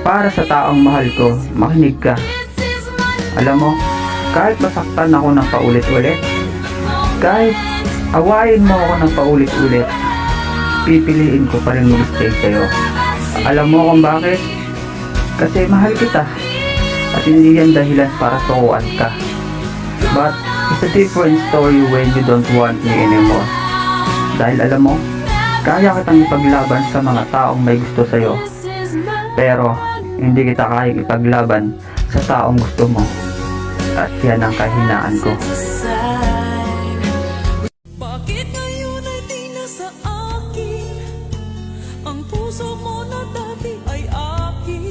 Para sa taong mahal ko, makinig ka. Alam mo, kahit masaktan ako ng paulit-ulit, kahit awayin mo ako ng paulit-ulit, pipiliin ko pa rin mag-stay sa'yo. Alam mo kung bakit? Kasi mahal kita at hindi yan dahilan para sukuan ka. But it's a different story when you don't want me anymore. Dahil alam mo, kaya kitang ipaglaban sa mga taong may gusto sa'yo, pero hindi kita kayang ipaglaban sa taong gusto mo. At yan ang kahinaan ko. Bakit ngayon ay di na sa akin? Ang puso mo na dati ay akin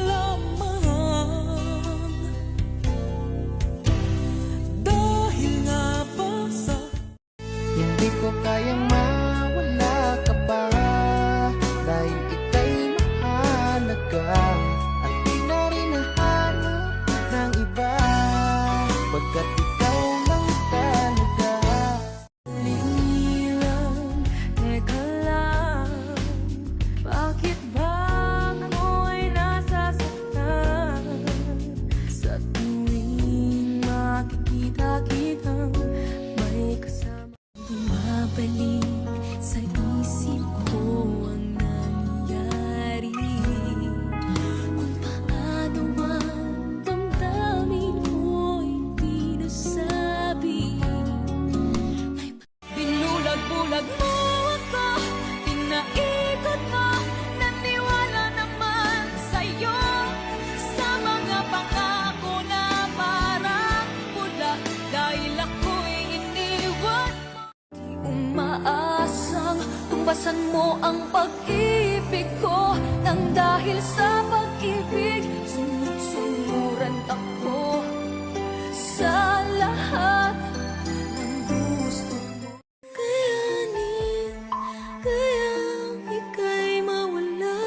lamang. Dahil nga ba sa Hindi ko kayang mawala ka pa, dahil ika'y mahalaga at di na rin nahanap ng iba, pagkat ikaw lang talaga. lilang, teka lang, bakit ba ako'y nasasaktan sa tuwing makikita kitang may kasama? Bumabalik sa isip ko ang nangyari, kung paano man damdamin mo'y di nasabi. Binulag-bulag mo ako, pinaikot mo, naniwala naman sa'yo, sa mga pangako na parang pula, dahil ako'y iniwan mo. Umaasang tumbasan mo ang pag-ibig ko, nang dahil sa pag-ibig sunod-sunuran ako sa lahat ng gusto mo. Kayanin, kayang ika'y mawala,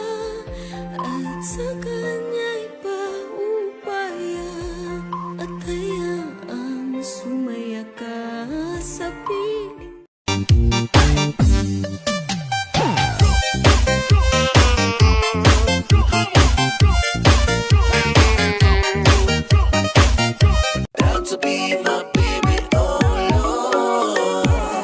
at sa kanya'y paubaya, at hayaang sumaya ka sa piling. To be my baby, oh Lord,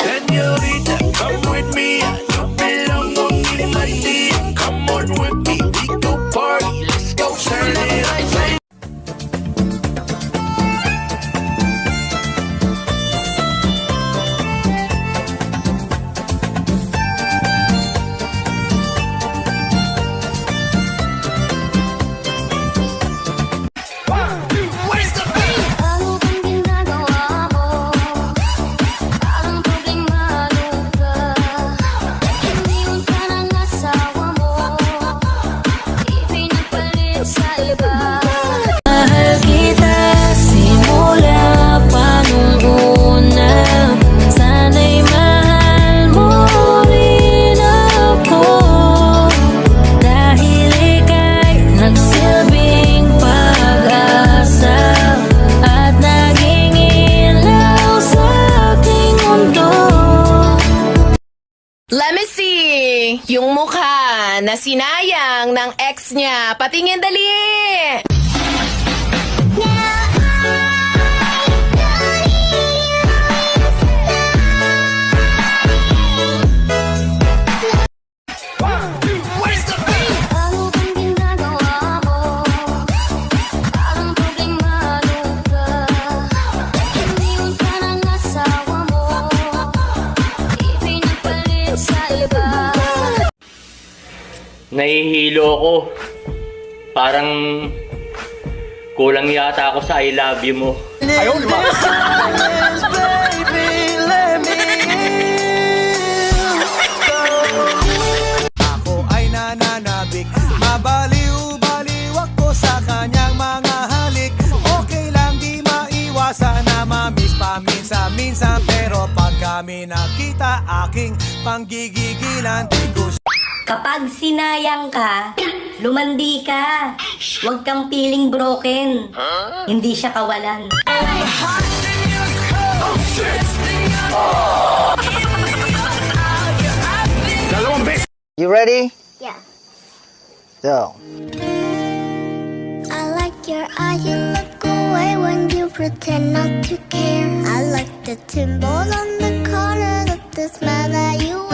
Señorita, come with me, you belong on me, my dear. Come on with me, we go party, let's go turn it up. Ano bang ginagawa mo? Parang problemado ka. Iniwan ka ng asawa mo, ipinapalit sa iba. Mahal kita simula pa nung una, sana'y mahal mo rin ako, dahil ika'y nagsilbing pag-asa at naging ilaw sa aking mundo. Let me see! Yung mukha na sinayang ng ex niya. Patingin dali! Ano bang ginagawa mo? Parang problemado ka. Iniwan ka ng asawa mo, ipinapalit sa iba. Nahihilo ako. Parang kulang yata ako sa I love you mo. Ako ay nananabik, mabaliw-baliw ako sa kanyang mga halik. Okay lang di maiwasan na mamiss paminsan-minsan, pero pag kami nakita aking panggigigilan, di ko Kapag sinayang ka, lumandi ka. Huwag kang feeling broken. Hindi siya kawalan. You ready? Yeah. Go. I like your eye, you look away when you pretend not to care. I like the timbals on the corner of the smile that you